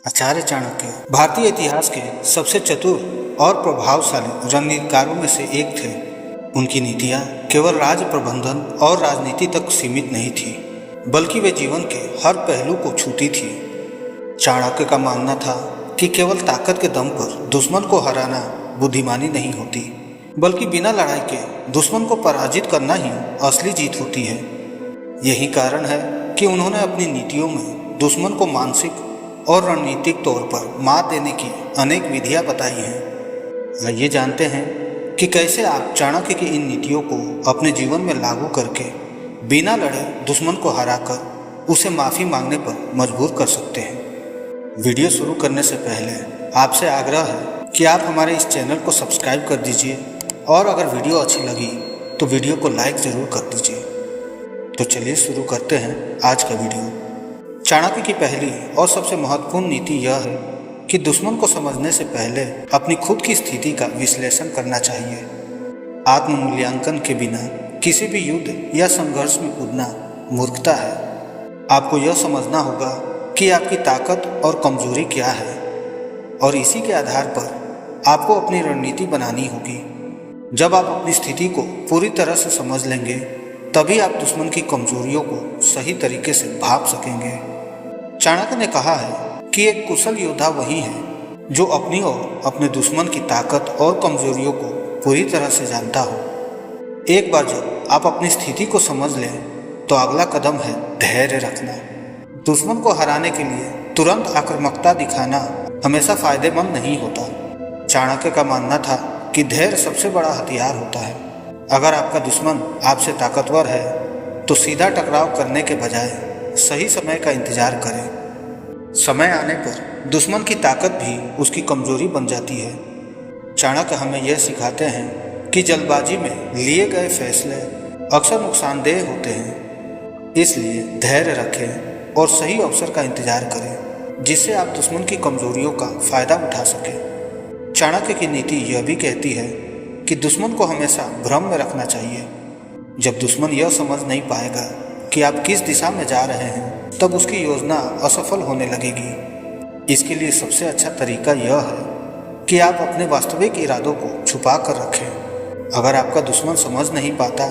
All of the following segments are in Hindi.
आचार्य चाणक्य भारतीय इतिहास के सबसे चतुर और प्रभावशाली रणनीतिकारों में से एक थे। उनकी नीतियां केवल राज्य प्रबंधन और राजनीति तक सीमित नहीं थी, बल्कि वे जीवन के हर पहलू को छूती थी। चाणक्य का मानना था कि केवल ताकत के दम पर दुश्मन को हराना बुद्धिमानी नहीं होती, बल्कि बिना लड़ाई के दुश्मन को पराजित करना ही असली जीत होती है। यही कारण है कि उन्होंने अपनी नीतियों में दुश्मन को मानसिक और रणनीतिक तौर पर मात देने की अनेक विधियां बताई हैं। आइए जानते हैं कि कैसे आप चाणक्य की इन नीतियों को अपने जीवन में लागू करके बिना लड़े दुश्मन को हराकर उसे माफ़ी मांगने पर मजबूर कर सकते हैं। वीडियो शुरू करने से पहले आपसे आग्रह है कि आप हमारे इस चैनल को सब्सक्राइब कर दीजिए और अगर वीडियो अच्छी लगी तो वीडियो को लाइक ज़रूर कर दीजिए। तो चलिए शुरू करते हैं आज का वीडियो। चाणक्य की पहली और सबसे महत्वपूर्ण नीति यह है कि दुश्मन को समझने से पहले अपनी खुद की स्थिति का विश्लेषण करना चाहिए। आत्म-मूल्यांकन के बिना किसी भी युद्ध या संघर्ष में कूदना मूर्खता है। आपको यह समझना होगा कि आपकी ताकत और कमजोरी क्या है और इसी के आधार पर आपको अपनी रणनीति बनानी होगी। जब आप अपनी स्थिति को पूरी तरह से समझ लेंगे तभी आप दुश्मन की कमजोरियों को सही तरीके से भांप सकेंगे। चाणक्य ने कहा है कि एक कुशल योद्धा वही है जो अपनी और अपने दुश्मन की ताकत और कमजोरियों को पूरी तरह से जानता हो। एक बार जब आप अपनी स्थिति को समझ लें तो अगला कदम है धैर्य रखना। दुश्मन को हराने के लिए तुरंत आक्रामकता दिखाना हमेशा फायदेमंद नहीं होता। चाणक्य का मानना था कि धैर्य सबसे बड़ा हथियार होता है। अगर आपका दुश्मन आपसे ताकतवर है तो सीधा टकराव करने के बजाय सही समय का इंतजार करें। समय आने पर दुश्मन की ताकत भी उसकी कमजोरी बन जाती है। चाणक्य हमें यह सिखाते हैं कि जल्दबाजी में लिए गए फैसले अक्सर नुकसानदेह होते हैं। इसलिए धैर्य रखें और सही अवसर का इंतजार करें जिससे आप दुश्मन की कमजोरियों का फायदा उठा सकें। चाणक्य की नीति यह भी कहती है कि दुश्मन को हमेशा भ्रम में रखना चाहिए। जब दुश्मन यह समझ नहीं पाएगा कि आप किस दिशा में जा रहे हैं तब उसकी योजना असफल होने लगेगी। इसके लिए सबसे अच्छा तरीका यह है कि आप अपने वास्तविक इरादों को छुपा कर रखें। अगर आपका दुश्मन समझ नहीं पाता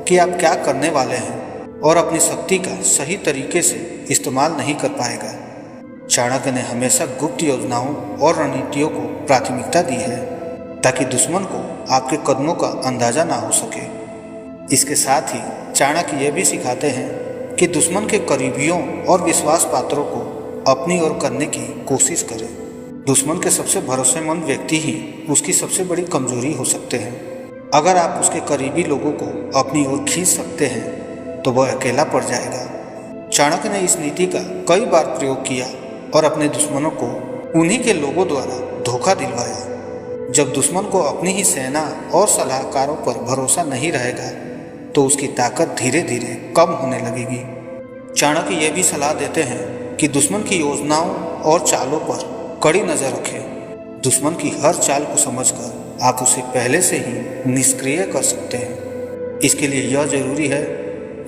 कि आप क्या करने वाले हैं और अपनी शक्ति का सही तरीके से इस्तेमाल नहीं कर पाएगा। चाणक्य ने हमेशा गुप्त योजनाओं और रणनीतियों को प्राथमिकता दी है ताकि दुश्मन को आपके कदमों का अंदाजा ना हो सके। इसके साथ ही चाणक्य यह भी सिखाते हैं कि दुश्मन के करीबियों और विश्वास पात्रों को अपनी ओर करने की कोशिश करें। दुश्मन के सबसे भरोसेमंद व्यक्ति ही उसकी सबसे बड़ी कमजोरी हो सकते हैं। अगर आप उसके करीबी लोगों को अपनी ओर खींच सकते हैं तो वह अकेला पड़ जाएगा। चाणक्य ने इस नीति का कई बार प्रयोग किया और अपने दुश्मनों को उन्हीं के लोगों द्वारा धोखा दिलवाया। जब दुश्मन को अपनी ही सेना और सलाहकारों पर भरोसा नहीं रहेगा तो उसकी ताकत धीरे धीरे कम होने लगेगी। चाणक्य यह भी सलाह देते हैं कि दुश्मन की योजनाओं और चालों पर कड़ी नज़र रखें। दुश्मन की हर चाल को समझकर आप उसे पहले से ही निष्क्रिय कर सकते हैं। इसके लिए यह जरूरी है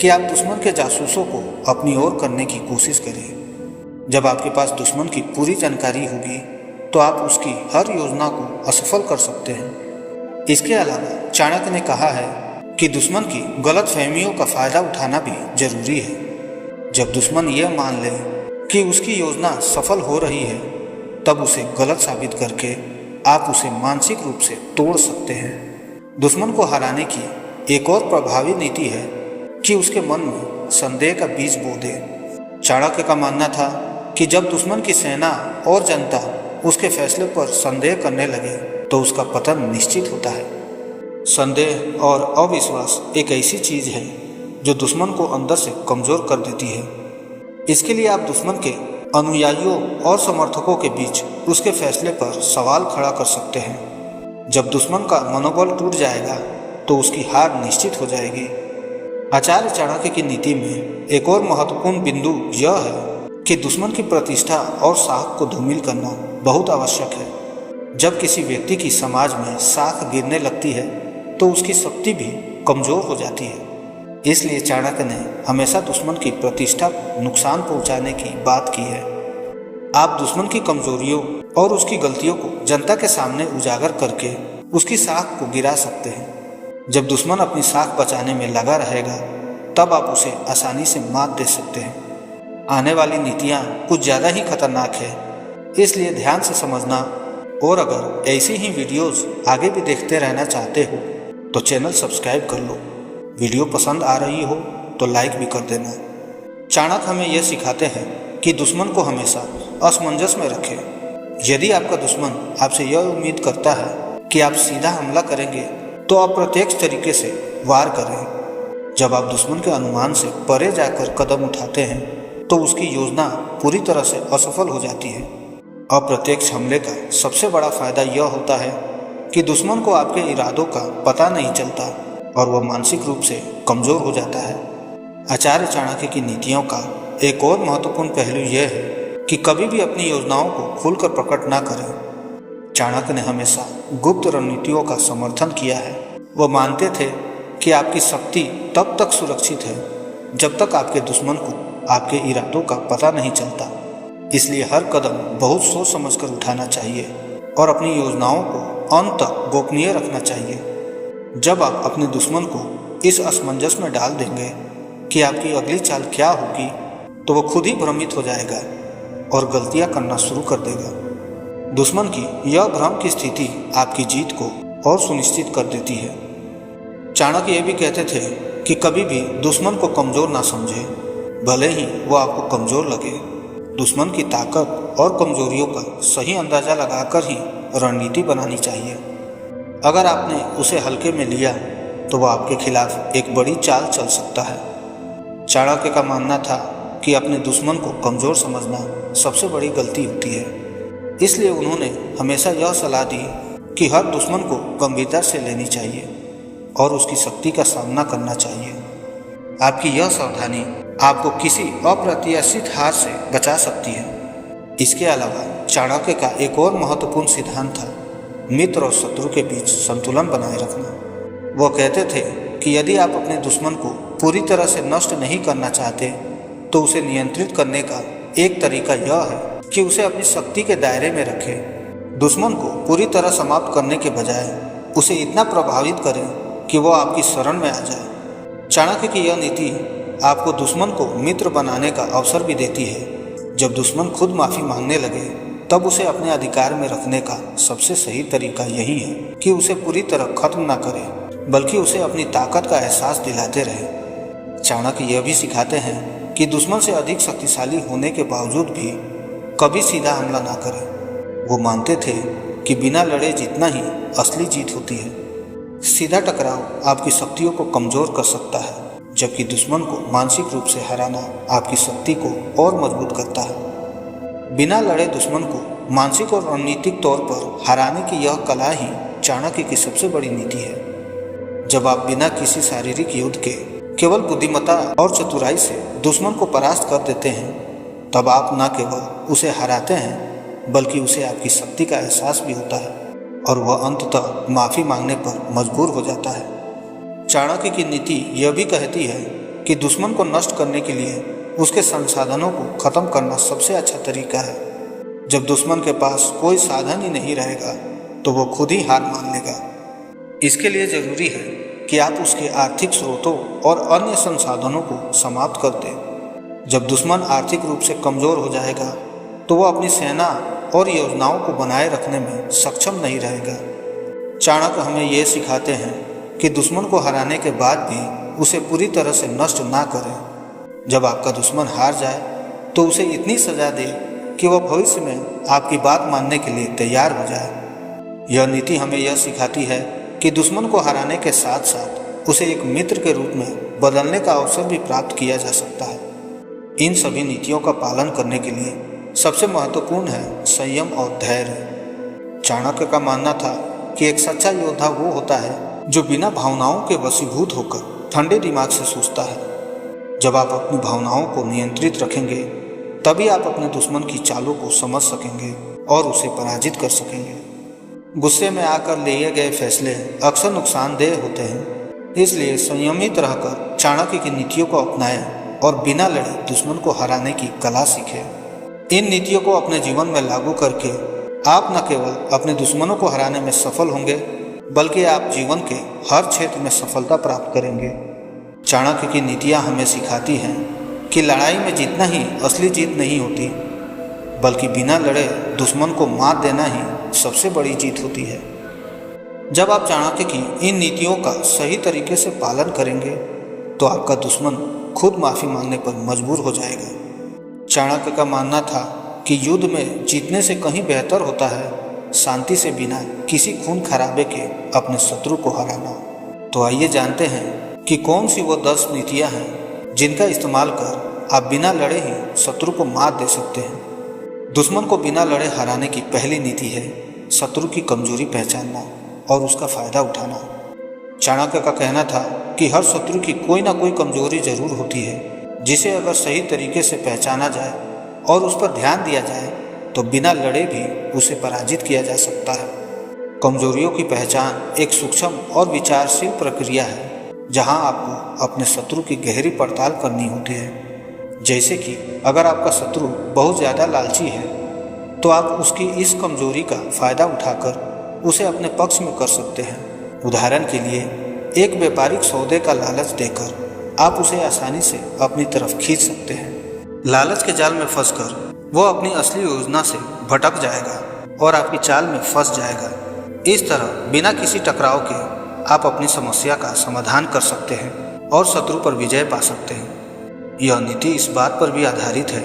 कि आप दुश्मन के जासूसों को अपनी ओर करने की कोशिश करें। जब आपके पास दुश्मन की पूरी जानकारी होगी तो आप उसकी हर योजना को असफल कर सकते हैं। इसके अलावा चाणक्य ने कहा है कि दुश्मन की गलत फहमियों का फायदा उठाना भी जरूरी है। जब दुश्मन यह मान ले कि उसकी योजना सफल हो रही है तब उसे गलत साबित करके आप उसे मानसिक रूप से तोड़ सकते हैं। दुश्मन को हराने की एक और प्रभावी नीति है कि उसके मन में संदेह का बीज बो दे। चाणक्य का मानना था कि जब दुश्मन की सेना और जनता उसके फैसले पर संदेह करने लगे तो उसका पतन निश्चित होता है। संदेह और अविश्वास एक ऐसी चीज है जो दुश्मन को अंदर से कमजोर कर देती है। इसके लिए आप दुश्मन के अनुयायियों और समर्थकों के बीच उसके फैसले पर सवाल खड़ा कर सकते हैं। जब दुश्मन का मनोबल टूट जाएगा तो उसकी हार निश्चित हो जाएगी। आचार्य चाणक्य की नीति में एक और महत्वपूर्ण बिंदु यह है कि दुश्मन की प्रतिष्ठा और साख को धूमिल करना बहुत आवश्यक है। जब किसी व्यक्ति की समाज में साख गिरने लगती है तो उसकी शक्ति भी कमजोर हो जाती है। इसलिए चाणक्य ने हमेशा दुश्मन की प्रतिष्ठा को नुकसान पहुंचाने की बात की है। आप दुश्मन की कमजोरियों और उसकी गलतियों को जनता के सामने उजागर करके उसकी साख को गिरा सकते हैं। जब दुश्मन अपनी साख बचाने में लगा रहेगा तब आप उसे आसानी से मात दे सकते हैं। आने वाली नीतियाँ कुछ ज़्यादा ही खतरनाक है, इसलिए ध्यान से समझना। और अगर ऐसी ही वीडियोस आगे भी देखते रहना चाहते हो तो चैनल सब्सक्राइब कर लो। वीडियो पसंद आ रही हो तो लाइक भी कर देना। चाणक्य हमें यह सिखाते हैं कि दुश्मन को हमेशा असमंजस में रखें। यदि आपका दुश्मन आपसे यह उम्मीद करता है कि आप सीधा हमला करेंगे तो अप्रत्यक्ष तरीके से वार करें। जब आप दुश्मन के अनुमान से परे जाकर कदम उठाते हैं तो उसकी योजना पूरी तरह से असफल हो जाती है। अप्रत्यक्ष हमले का सबसे बड़ा फायदा यह होता है कि दुश्मन को आपके इरादों का पता नहीं चलता और वह मानसिक रूप से कमजोर हो जाता है। आचार्य चाणक्य की नीतियों का एक और महत्वपूर्ण पहलू यह है कि कभी भी अपनी योजनाओं को खुलकर प्रकट ना करें। चाणक्य ने हमेशा गुप्त रणनीतियों का समर्थन किया है। वह मानते थे कि आपकी शक्ति तब तक सुरक्षित है जब तक आपके दुश्मन को आपके इरादों का पता नहीं चलता। इसलिए हर कदम बहुत सोच समझकर उठाना चाहिए और अपनी योजनाओं को अंत तक गोपनीय रखना चाहिए। जब आप अपने दुश्मन को इस असमंजस में डाल देंगे कि आपकी अगली चाल क्या होगी तो वह खुद ही भ्रमित हो जाएगा और गलतियां करना शुरू कर देगा। दुश्मन की यह भ्रम की स्थिति आपकी जीत को और सुनिश्चित कर देती है। चाणक्य ये भी कहते थे कि कभी भी दुश्मन को कमजोर ना समझे, भले ही वो आपको कमजोर लगे। दुश्मन की ताकत और कमजोरियों का सही अंदाजा लगाकर ही रणनीति बनानी चाहिए। अगर आपने उसे हल्के में लिया तो वह आपके खिलाफ एक बड़ी चाल चल सकता है। चाणक्य का मानना था कि अपने दुश्मन को कमजोर समझना सबसे बड़ी गलती होती है। इसलिए उन्होंने हमेशा यह सलाह दी कि हर दुश्मन को गंभीरता से लेनी चाहिए और उसकी शक्ति का सामना करना चाहिए। आपकी यह सावधानी आपको किसी अप्रत्याशित हार से बचा सकती है। इसके अलावा चाणक्य का एक और महत्वपूर्ण सिद्धांत था मित्र और शत्रु के बीच संतुलन बनाए रखना। वह कहते थे कि यदि आप अपने दुश्मन को पूरी तरह से नष्ट नहीं करना चाहते तो उसे नियंत्रित करने का एक तरीका यह है कि उसे अपनी शक्ति के दायरे में रखें। दुश्मन को पूरी तरह समाप्त करने के बजाय उसे इतना प्रभावित करें कि वह आपकी शरण में आ जाए। चाणक्य की यह नीति आपको दुश्मन को मित्र बनाने का अवसर भी देती है। जब दुश्मन खुद माफ़ी मांगने लगे तब उसे अपने अधिकार में रखने का सबसे सही तरीका यही है कि उसे पूरी तरह खत्म ना करें, बल्कि उसे अपनी ताकत का एहसास दिलाते रहे। चाणक्य यह भी सिखाते हैं कि दुश्मन से अधिक शक्तिशाली होने के बावजूद भी कभी सीधा हमला ना करें। वो मानते थे कि बिना लड़े जीतना ही असली जीत होती है। सीधा टकराव आपकी शक्तियों को कमज़ोर कर सकता है, जबकि दुश्मन को मानसिक रूप से हराना आपकी शक्ति को और मजबूत करता है। बिना लड़े दुश्मन को मानसिक और रणनीतिक तौर पर हराने की यह कला ही चाणक्य की सबसे बड़ी नीति है। जब आप बिना किसी शारीरिक युद्ध के केवल बुद्धिमत्ता और चतुराई से दुश्मन को परास्त कर देते हैं तब आप न केवल उसे हराते हैं बल्कि उसे आपकी शक्ति का एहसास भी होता है और वह अंततः माफ़ी मांगने पर मजबूर हो जाता है। चाणक्य की नीति यह भी कहती है कि दुश्मन को नष्ट करने के लिए उसके संसाधनों को खत्म करना सबसे अच्छा तरीका है। जब दुश्मन के पास कोई साधन ही नहीं रहेगा तो वो खुद ही हार मान लेगा। इसके लिए ज़रूरी है कि आप उसके आर्थिक स्रोतों और अन्य संसाधनों को समाप्त कर दें। जब दुश्मन आर्थिक रूप से कमज़ोर हो जाएगा तो वह अपनी सेना और योजनाओं को बनाए रखने में सक्षम नहीं रहेगा। चाणक्य हमें ये सिखाते हैं कि दुश्मन को हराने के बाद भी उसे पूरी तरह से नष्ट ना करें। जब आपका दुश्मन हार जाए तो उसे इतनी सजा दे कि वह भविष्य में आपकी बात मानने के लिए तैयार हो जाए। यह नीति हमें यह सिखाती है कि दुश्मन को हराने के साथ साथ उसे एक मित्र के रूप में बदलने का अवसर भी प्राप्त किया जा सकता है। इन सभी नीतियों का पालन करने के लिए सबसे महत्वपूर्ण है संयम और धैर्य। चाणक्य का मानना था कि एक सच्चा योद्धा वो होता है जो बिना भावनाओं के वशीभूत होकर ठंडे दिमाग से सोचता है। जब आप अपनी भावनाओं को नियंत्रित रखेंगे तभी आप अपने दुश्मन की चालों को समझ सकेंगे और उसे पराजित कर सकेंगे। गुस्से में आकर लिए गए फैसले अक्सर नुकसानदेह होते हैं, इसलिए संयमित रहकर चाणक्य की नीतियों को अपनाएं और बिना लड़े दुश्मन को हराने की कला सीखें। इन नीतियों को अपने जीवन में लागू करके आप न केवल अपने दुश्मनों को हराने में सफल होंगे, बल्कि आप जीवन के हर क्षेत्र में सफलता प्राप्त करेंगे। चाणक्य की नीतियाँ हमें सिखाती हैं कि लड़ाई में जीतना ही असली जीत नहीं होती, बल्कि बिना लड़े दुश्मन को मात देना ही सबसे बड़ी जीत होती है। जब आप चाणक्य की इन नीतियों का सही तरीके से पालन करेंगे तो आपका दुश्मन खुद माफ़ी मांगने पर मजबूर हो जाएगा। चाणक्य का मानना था कि युद्ध में जीतने से कहीं बेहतर होता है शांति से बिना किसी खून खराबे के अपने शत्रु को हराना। तो आइए जानते हैं कि कौन सी वो 10 नीतियां हैं जिनका इस्तेमाल कर आप बिना लड़े ही शत्रु को मात दे सकते हैं। दुश्मन को बिना लड़े हराने की पहली नीति है शत्रु की कमजोरी पहचानना और उसका फायदा उठाना। चाणक्य का कहना था कि हर शत्रु की कोई ना कोई कमजोरी जरूर होती है, जिसे अगर सही तरीके से पहचाना जाए और उस पर ध्यान दिया जाए तो बिना लड़े भी उसे पराजित किया जा सकता है। कमजोरियों की पहचान एक सूक्ष्म और विचारशील प्रक्रिया है, जहां आपको अपने शत्रु की गहरी पड़ताल करनी होती है। जैसे कि अगर आपका शत्रु बहुत ज़्यादा लालची है तो आप उसकी इस कमजोरी का फायदा उठाकर उसे अपने पक्ष में कर सकते हैं। उदाहरण के लिए एक व्यापारिक सौदे का लालच देकर आप उसे आसानी से अपनी तरफ खींच सकते हैं। लालच के जाल में फंसकर वो अपनी असली योजना से भटक जाएगा और आपकी चाल में फंस जाएगा। इस तरह बिना किसी टकराव के आप अपनी समस्या का समाधान कर सकते हैं और शत्रु पर विजय पा सकते हैं। यह नीति इस बात पर भी आधारित है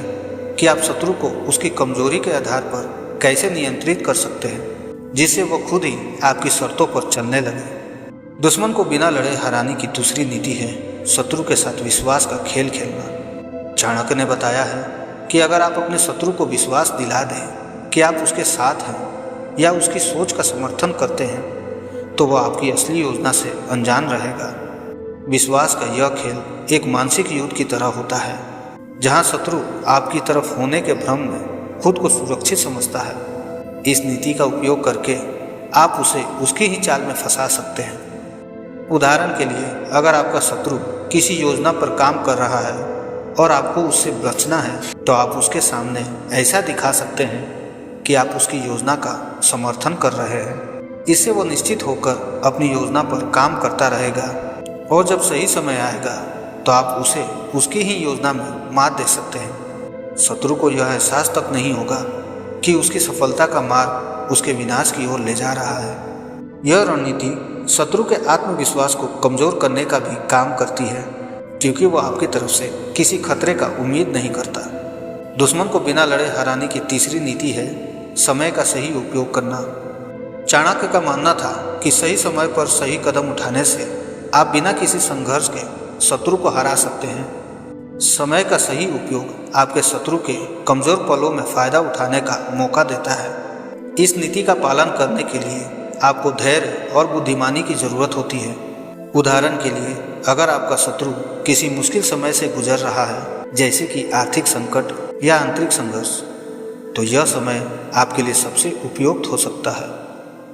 कि आप शत्रु को उसकी कमजोरी के आधार पर कैसे नियंत्रित कर सकते हैं, जिससे वो खुद ही आपकी शर्तों पर चलने लगे। दुश्मन को बिना लड़े हराने की दूसरी नीति है शत्रु के साथ विश्वास का खेल खेलना। चाणक्य ने बताया है कि अगर आप अपने शत्रु को विश्वास दिला दें कि आप उसके साथ हैं या उसकी सोच का समर्थन करते हैं तो वह आपकी असली योजना से अनजान रहेगा। विश्वास का यह खेल एक मानसिक युद्ध की तरह होता है, जहां शत्रु आपकी तरफ होने के भ्रम में खुद को सुरक्षित समझता है। इस नीति का उपयोग करके आप उसे उसकी ही चाल में फंसा सकते हैं। उदाहरण के लिए अगर आपका शत्रु किसी योजना पर काम कर रहा है और आपको उससे बचना है तो आप उसके सामने ऐसा दिखा सकते हैं कि आप उसकी योजना का समर्थन कर रहे हैं। इससे वो निश्चित होकर अपनी योजना पर काम करता रहेगा और जब सही समय आएगा तो आप उसे उसकी ही योजना में मात दे सकते हैं। शत्रु को यह एहसास तक नहीं होगा कि उसकी सफलता का मार्ग उसके विनाश की ओर ले जा रहा है। यह रणनीति शत्रु के आत्मविश्वास को कमजोर करने का भी काम करती है, क्योंकि वह आपकी तरफ से किसी खतरे का उम्मीद नहीं करता। दुश्मन को बिना लड़े हराने की तीसरी नीति है समय का सही उपयोग करना। चाणक्य का मानना था कि सही समय पर सही कदम उठाने से आप बिना किसी संघर्ष के शत्रु को हरा सकते हैं। समय का सही उपयोग आपके शत्रु के कमजोर पलों में फायदा उठाने का मौका देता है। इस नीति का पालन करने के लिए आपको धैर्य और बुद्धिमानी की जरूरत होती है। उदाहरण के लिए अगर आपका शत्रु किसी मुश्किल समय से गुजर रहा है, जैसे कि आर्थिक संकट या आंतरिक संघर्ष, तो यह समय आपके लिए सबसे उपयुक्त हो सकता है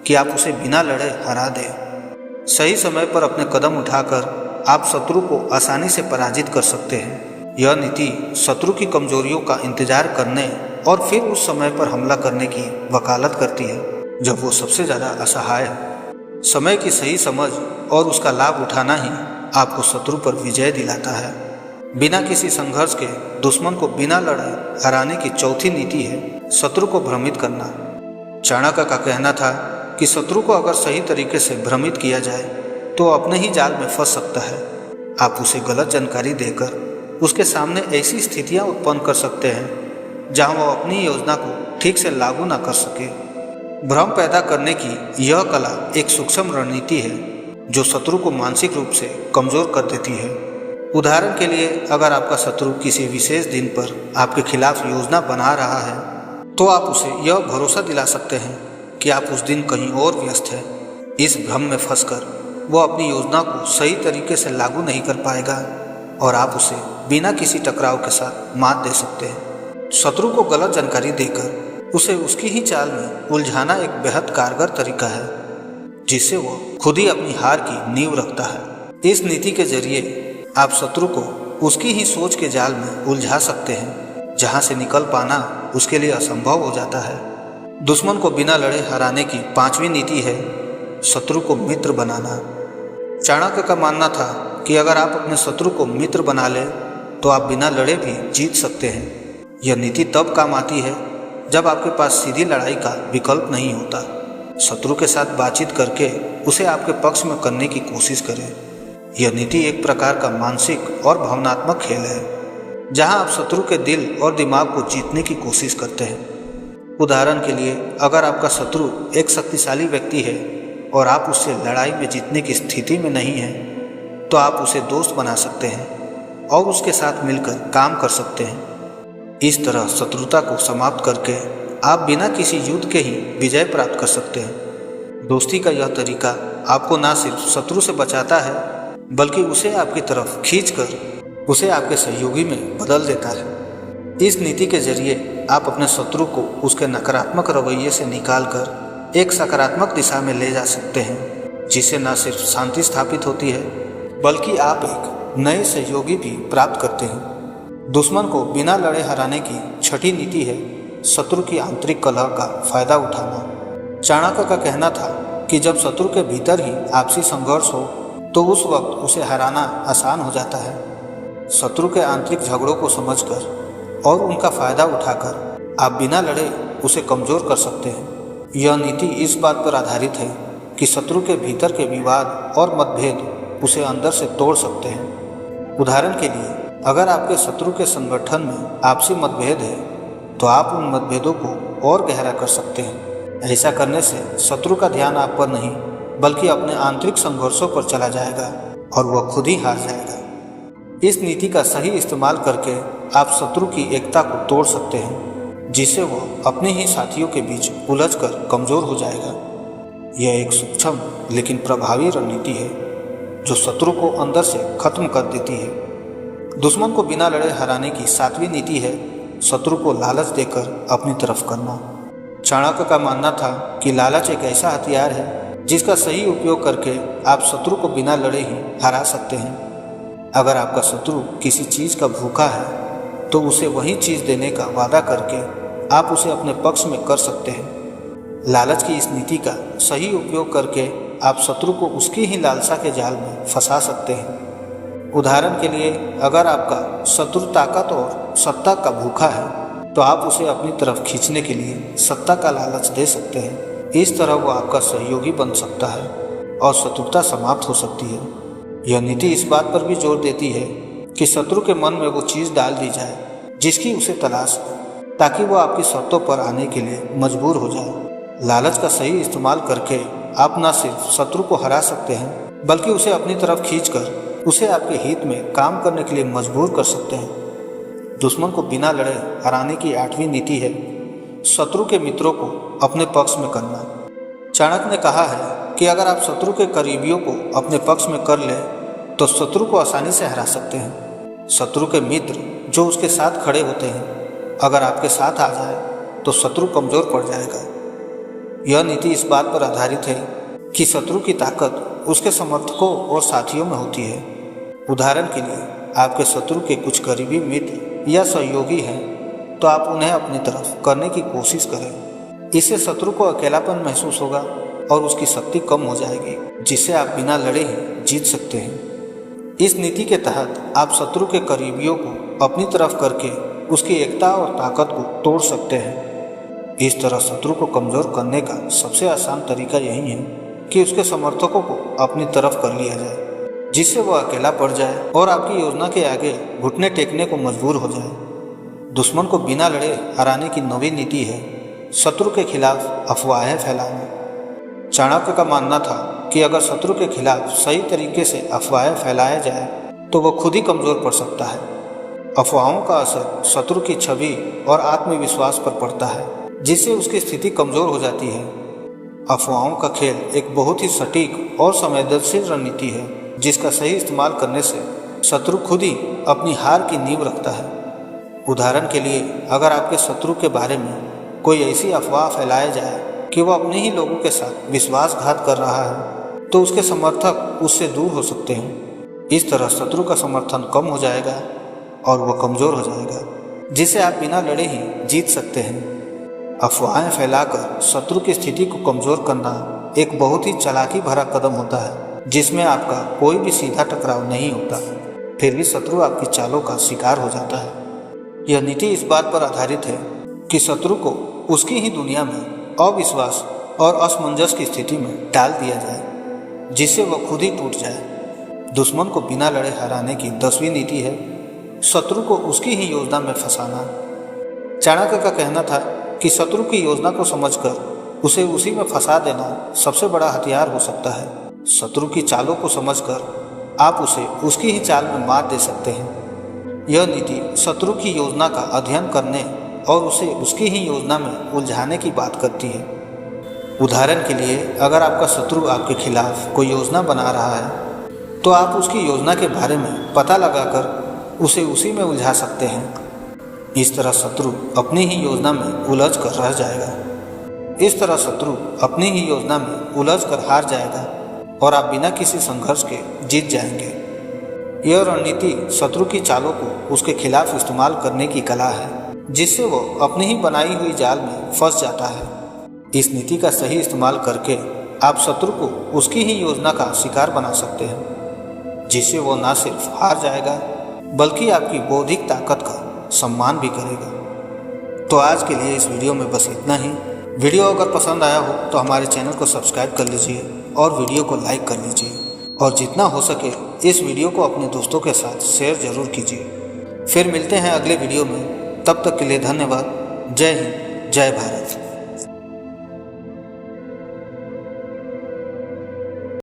कि आप उसे बिना लड़े हरा दें। सही समय पर अपने कदम उठाकर आप शत्रु को आसानी से पराजित कर सकते हैं। यह नीति शत्रु की कमजोरियों का इंतजार करने और फिर उस समय पर हमला करने की वकालत करती है जब वो सबसे ज़्यादा असहाय है। समय की सही समझ और उसका लाभ उठाना ही आपको शत्रु पर विजय दिलाता है। बिना किसी संघर्ष के दुश्मन को बिना लड़े हराने की चौथी नीति है शत्रु को भ्रमित करना। चाणक्य का कहना था कि शत्रु को अगर सही तरीके से भ्रमित किया जाए तो अपने ही जाल में फंस सकता है। आप उसे गलत जानकारी देकर उसके सामने ऐसी स्थितियां उत्पन्न कर सकते हैं जहां वो अपनी योजना को ठीक से लागू ना कर सके। भ्रम पैदा करने की यह कला एक सूक्ष्म रणनीति है जो शत्रु को मानसिक रूप से कमजोर कर देती है। उदाहरण के लिए अगर आपका शत्रु किसी विशेष दिन पर आपके खिलाफ योजना बना रहा है तो आप उसे यह भरोसा दिला सकते हैं कि आप उस दिन कहीं और व्यस्त हैं। इस भ्रम में फंसकर वो अपनी योजना को सही तरीके से लागू नहीं कर पाएगा और आप उसे बिना किसी टकराव के साथ मात दे सकते हैं। शत्रु को गलत जानकारी देकर उसे उसकी ही चाल में उलझाना एक बेहद कारगर तरीका है, जिससे वो खुद ही अपनी हार की नींव रखता है। इस नीति के जरिए आप शत्रु को उसकी ही सोच के जाल में उलझा सकते हैं जहां से निकल पाना उसके लिए असंभव हो जाता है। दुश्मन को बिना लड़े हराने की पांचवी नीति है शत्रु को मित्र बनाना। चाणक्य का मानना था कि अगर आप अपने शत्रु को मित्र बना ले तो आप बिना लड़े भी जीत सकते हैं। यह नीति तब काम आती है जब आपके पास सीधी लड़ाई का विकल्प नहीं होता। शत्रु के साथ बातचीत करके उसे आपके पक्ष में करने की कोशिश करें। यह नीति एक प्रकार का मानसिक और भावनात्मक खेल है, जहां आप शत्रु के दिल और दिमाग को जीतने की कोशिश करते हैं। उदाहरण के लिए, अगर आपका शत्रु एक शक्तिशाली व्यक्ति है और आप उससे लड़ाई में जीतने की स्थिति में नहीं हैं, तो आप उसे दोस्त बना सकते हैं और उसके साथ मिलकर काम कर सकते हैं। इस तरह शत्रुता को समाप्त करके आप बिना किसी युद्ध के ही विजय प्राप्त कर सकते हैं। दोस्ती का यह तरीका आपको न सिर्फ शत्रु से बचाता है, बल्कि उसे आपकी तरफ खींचकर उसे आपके सहयोगी में बदल देता है। इस नीति के जरिए आप अपने शत्रु को उसके नकारात्मक रवैये से निकालकर एक सकारात्मक दिशा में ले जा सकते हैं, जिससे न सिर्फ शांति स्थापित होती है, बल्कि आप एक नए सहयोगी भी प्राप्त करते हैं। दुश्मन को बिना लड़े हराने की छठी नीति है शत्रु की आंतरिक कलह का फायदा उठाना। चाणक्य का कहना था कि जब शत्रु के भीतर ही आपसी संघर्ष हो तो उस वक्त उसे हराना आसान हो जाता है। शत्रु के आंतरिक झगड़ों को समझकर और उनका फायदा उठाकर आप बिना लड़े उसे कमजोर कर सकते हैं। यह नीति इस बात पर आधारित है कि शत्रु के भीतर के विवाद और मतभेद उसे अंदर से तोड़ सकते हैं। उदाहरण के लिए, अगर आपके शत्रु के संगठन में आपसी मतभेद है तो आप उन मतभेदों को और गहरा कर सकते हैं। ऐसा करने से शत्रु का ध्यान आप पर नहीं बल्कि अपने आंतरिक संघर्षों पर चला जाएगा और वह खुद ही हार जाएगा। इस नीति का सही इस्तेमाल करके आप शत्रु की एकता को तोड़ सकते हैं, जिससे वह अपने ही साथियों के बीच उलझकर कमजोर हो जाएगा। यह एक सूक्ष्म लेकिन प्रभावी रणनीति है जो शत्रु को अंदर से खत्म कर देती है। दुश्मन को बिना लड़े हराने की सातवीं नीति है शत्रु को लालच देकर अपनी तरफ करना। चाणक्य का मानना था कि लालच एक ऐसा हथियार है जिसका सही उपयोग करके आप शत्रु को बिना लड़े ही हरा सकते हैं। अगर आपका शत्रु किसी चीज़ का भूखा है तो उसे वही चीज़ देने का वादा करके आप उसे अपने पक्ष में कर सकते हैं। लालच की इस नीति का सही उपयोग करके आप शत्रु को उसकी ही लालसा के जाल में फंसा सकते हैं। उदाहरण के लिए, अगर आपका शत्रु ताकत और सत्ता का भूखा है तो आप उसे अपनी तरफ खींचने के लिए सत्ता का लालच दे सकते हैं। इस तरह वो आपका सहयोगी बन सकता है और शत्रुता समाप्त हो सकती है। यह नीति इस बात पर भी जोर देती है कि शत्रु के मन में वो चीज़ डाल दी जाए जिसकी उसे तलाश है, ताकि वो आपकी शर्तों पर आने के लिए मजबूर हो जाए। लालच का सही इस्तेमाल करके आप न सिर्फ शत्रु को हरा सकते हैं, बल्कि उसे अपनी तरफ खींचकर उसे आपके हित में काम करने के लिए मजबूर कर सकते हैं। दुश्मन को बिना लड़े हराने की आठवीं नीति है शत्रु के मित्रों को अपने पक्ष में करना। चाणक्य ने कहा है कि अगर आप शत्रु के करीबियों को अपने पक्ष में कर ले तो शत्रु को आसानी से हरा सकते हैं। शत्रु के मित्र जो उसके साथ खड़े होते हैं, अगर आपके साथ आ जाए तो शत्रु कमजोर पड़ जाएगा। यह नीति इस बात पर आधारित है कि शत्रु की ताकत उसके समर्थकों और साथियों में होती है। उदाहरण के लिए, आपके शत्रु के कुछ करीबी मित्र या सहयोगी हैं तो आप उन्हें अपनी तरफ करने की कोशिश करें। इससे शत्रु को अकेलापन महसूस होगा और उसकी शक्ति कम हो जाएगी, जिससे आप बिना लड़े ही जीत सकते हैं। इस नीति के तहत आप शत्रु के करीबियों को अपनी तरफ करके उसकी एकता और ताकत को तोड़ सकते हैं। इस तरह शत्रु को कमजोर करने का सबसे आसान तरीका यही है कि उसके समर्थकों को अपनी तरफ कर लिया जाए, जिससे वह अकेला पड़ जाए और आपकी योजना के आगे घुटने टेकने को मजबूर हो जाए। दुश्मन को बिना लड़े हराने की नवीं नीति है शत्रु के खिलाफ अफवाहें फैलाना। चाणक्य का मानना था कि अगर शत्रु के खिलाफ सही तरीके से अफवाहें फैलाया जाए तो वह खुद ही कमजोर पड़ सकता है। अफवाहों का असर शत्रु की छवि और आत्मविश्वास पर पड़ता है, जिससे उसकी स्थिति कमजोर हो जाती है। अफवाहों का खेल एक बहुत ही सटीक और संवेदनशील रणनीति है, जिसका सही इस्तेमाल करने से शत्रु खुद ही अपनी हार की नींव रखता है। उदाहरण के लिए, अगर आपके शत्रु के बारे में कोई ऐसी अफवाह फैलाया जाए कि वह अपने ही लोगों के साथ विश्वासघात कर रहा है तो उसके समर्थक उससे दूर हो सकते हैं। इस तरह शत्रु का समर्थन कम हो जाएगा और वह कमज़ोर हो जाएगा। जिसे आप बिना लड़े ही जीत सकते हैं। अफवाहें फैलाकर शत्रु की स्थिति को कमजोर करना एक बहुत ही चालाकी भरा कदम होता है, जिसमें आपका कोई भी सीधा टकराव नहीं होता, फिर भी शत्रु आपकी चालों का शिकार हो जाता है। यह नीति इस बात पर आधारित है कि शत्रु को उसकी ही दुनिया में अविश्वास और असमंजस की स्थिति में डाल दिया जाए, जिससे वह खुद ही टूट जाए। दुश्मन को बिना लड़े हराने की 10वीं नीति है शत्रु को उसकी ही योजना में फंसाना। चाणक्य का कहना था कि शत्रु की योजना को समझकर उसे उसी में फंसा देना सबसे बड़ा हथियार हो सकता है। शत्रु की चालों को समझकर आप उसे उसकी ही चाल में मार दे सकते हैं। यह नीति शत्रु की योजना का अध्ययन करने और उसे उसकी ही योजना में उलझाने की बात करती है। उदाहरण के लिए, अगर आपका शत्रु आपके खिलाफ कोई योजना बना रहा है तो आप उसकी योजना के बारे में पता लगाकर उसे उसी में उलझा सकते हैं। इस तरह शत्रु अपनी ही योजना में उलझ कर हार जाएगा और आप बिना किसी संघर्ष के जीत जाएंगे। यह रणनीति शत्रु की चालों को उसके खिलाफ इस्तेमाल करने की कला है, जिससे वो अपनी ही बनाई हुई जाल में फंस जाता है। इस नीति का सही इस्तेमाल करके आप शत्रु को उसकी ही योजना का शिकार बना सकते हैं, जिससे वो न सिर्फ हार जाएगा बल्कि आपकी बौद्धिक ताकत का सम्मान भी करेगा। तो आज के लिए इस वीडियो में बस इतना ही। वीडियो अगर पसंद आया हो तो हमारे चैनल को सब्सक्राइब कर लीजिए और वीडियो को लाइक कर लीजिए, और जितना हो सके इस वीडियो को अपने दोस्तों के साथ शेयर जरूर कीजिए। फिर मिलते हैं अगले वीडियो में, तब तक के लिए धन्यवाद। जय हिंद, जय भारत।